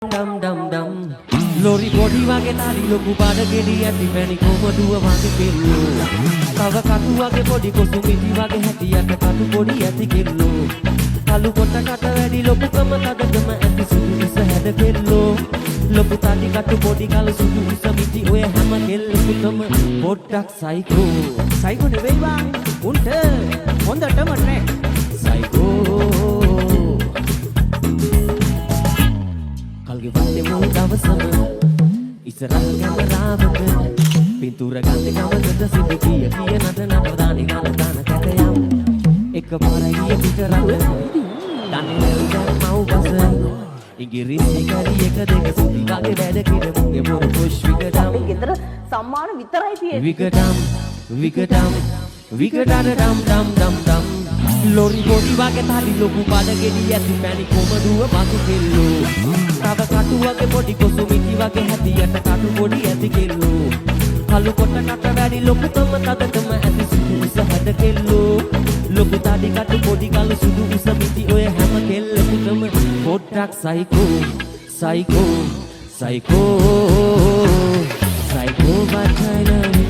Dum dum dum Lori body wage tali loku pada gedi ati mani komaduwa wage kello Tawa katu wage body kosumiti wage hati ata katu body ati kello Kalu kota kata wedi loku kama tada gama ati sudu isa hada kello Loku tadi katu body kalu sudu isa miti oya hama kello kutama podak psycho Psycho නෙවෙයි බං උන්ට හොඳටම නේ Psycho Kalge vande mo dawasama Isarah kamaraවට පින්තූර ගන්නේ කමකට සිටි කිය නටන ප්‍රධානි ගාන කැටයම් එකපාරයි ගිය පිටරට දන්නේ නැව මව් බස ඉංග්‍රීසි කරි එක දෙක සුදි වගේ වැඩ කිර මුගේ මොර පුෂ් විකටම් ගෙදර සම්මාන විතරයි තියෙන්නේ විකටම් dum dum dum dum Lori body wage tali loku pada gedi ati mani komaduwa wage kello Tawa katu wage body kosumiti wage hati ata katu body ati kello Kalu kota kata wedi loku tama tada tama ati sudu isa hada kello Loku tadi katu body kalu sudu isa miti oya hama kello kutama podak psycho psycho psycho psycho but I love you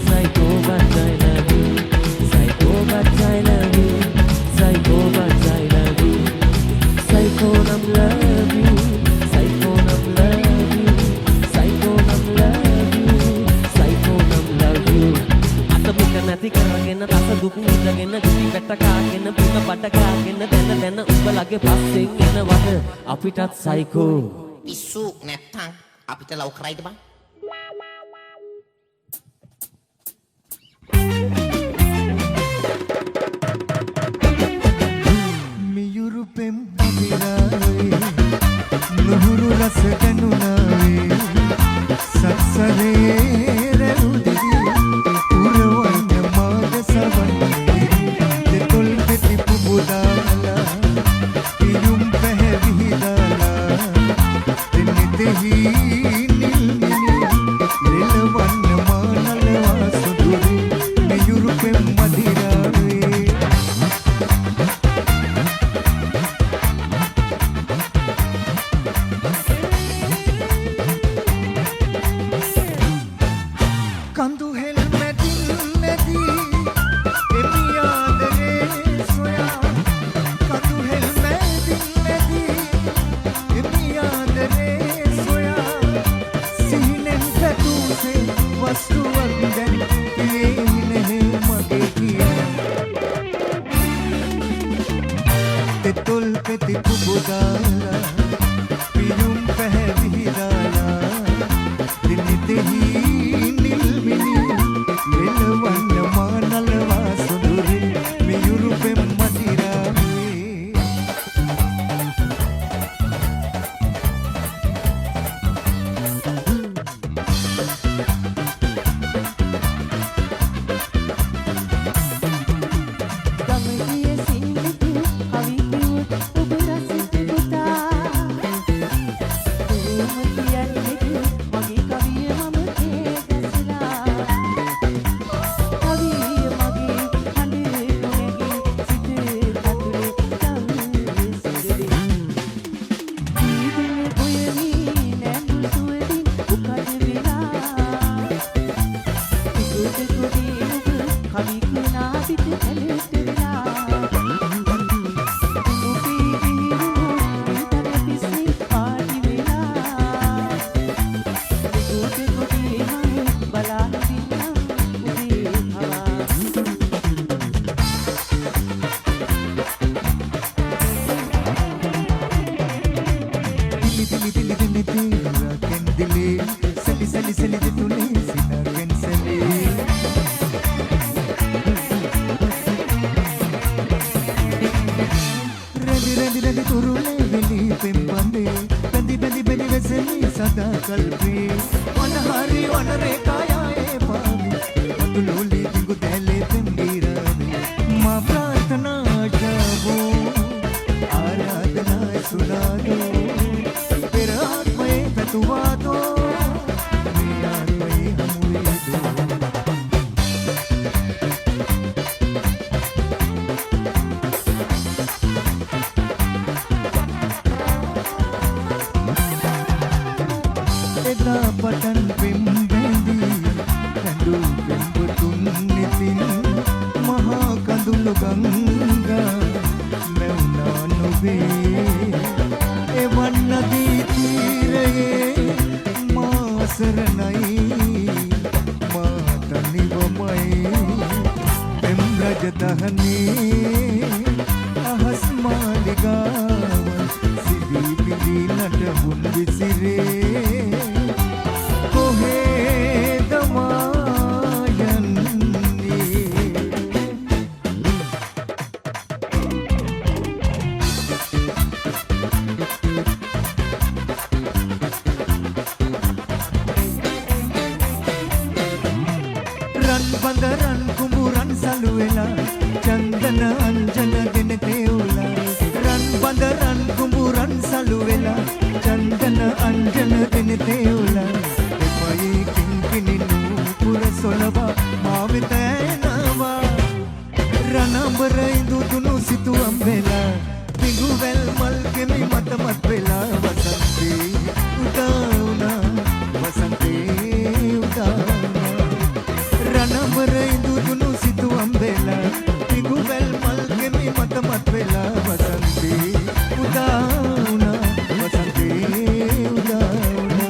psycho but I love you psycho but I love you psycho but I love you psycho nam love you psycho nam love you psycho nam love you psycho nam love you අතමික නැති කරගෙන රස දුක් විඳගෙන දිවි වැට කාගෙන පුත බඩ කාගෙන දැන උඹලගේ පස්සෙන් එනවද අපිටත් psycho පිස්සු නැත්තම් අපිට ලව් කරයිද බං මියුරු පෙම් අවිරාවේ නුහුරු රස ගනුනාවේ සත්සරේ රැවුදිවි පුරවන්න මාද සවන්නේ දෙතොල් දෙති පුබුදාලා පියුම් පැහැවිහිදාලා දෙනෙතෙහි නිල්මිනි ලෙලවන්න මානලවා සුදුරි මියුරු පෙම් අවිරාවේ කඳු හෙල් මැදින් නැදී එමියාදරේ සොයා කඳු හෙල් මැදින් නැදී එමියාදරේ සොයා සිහිනෙන් පැතුසේ වස්තුවක් දැන් පියේ නැහැ මගේ කියලා තෙතොල් පෙති පුබුදාලා පියුම් පැහැවිහිදාලා දිනිතෙහි නිල්මිනි ලෙලවන්න මානලවා සුදුරි මියුරු පෙම් මදිරාවේ ගමේ සින්දු අවි කිව්වොත් ඔබ රසිත පුතා කොහොමද කියන්නේ මගේ කවිය මම තේගසලා කවිය මගේ හඬේ කොහෙගේ සිතේ කතුලේ තවුවේ සිදුරේ දීවල ගොයමි නැඹුල් සුවදින් උකඩ වෙලා පිටුට කොදී කවි කුණා පිට ඇලෙට වෙලා උපී විහිරු උන්තර පිස්සි පාටි වෙලා පිටුට කොදී මම බලාන දින්නම් උදේ හවා දිලි දිලි දිලි රකෙන් දිලි සලි සලි සලි දෙතුනේ සිනගෙන් සලි රෙදි තුරුලේ වෙලි පෙම්බන්දේ බැඳි බැඳි බැඳි වෙසෙලි සදා කල්පේ වනහරි වනරේකායේ පාමි අතුලෝලි දිගු දැලේ පෙම්බීරානේ මා ප්‍රාර්ථනා ජාවෝ ආරාධනා සුනාදෝ පෙර ආත්මේ පැතුවාදෝ මේ ආත්මේ හමුවේදෝ එදා පටන් පෙම් බැඳී කඳු පෙම්පුතුන් නෙතින් මහා කඳුළු ගංගා මෙවුනා නොවේ එවන් නදී තීරයේ මා සරණයි මා තනිවමයි පෙම් රජදහනේ අහස් මාලිගාව සිදී පිදී නටබුන් විසිරේ කොහෙද මා යන්නේ රන් බඳ රන් කුඹුරන් සලු වෙලා චන්දන අංජන දෙන තේවුලා රන් බඳ රන් කුඹුරන් සලු වෙලා චන්දන අංජන දෙන තේවුලා එපයි කිංකිණි නූපුර සොලවා මා වෙත එනවා රණඹර ඉඳුතුණු සිතුවම් වෙලා පිඟුවැල් මල් කෙමි මතමත් වෙලා වසන්තේ උදා වුණා වසන්තේ උදා රණඹර ඉඳුතුණු සිතුවම් වෙලා පිඟුවැල් මල් කෙමි මතමත් වෙලා වසන්තේ උදා වුණා වසන්තේ උදා වුණා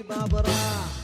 Barbara.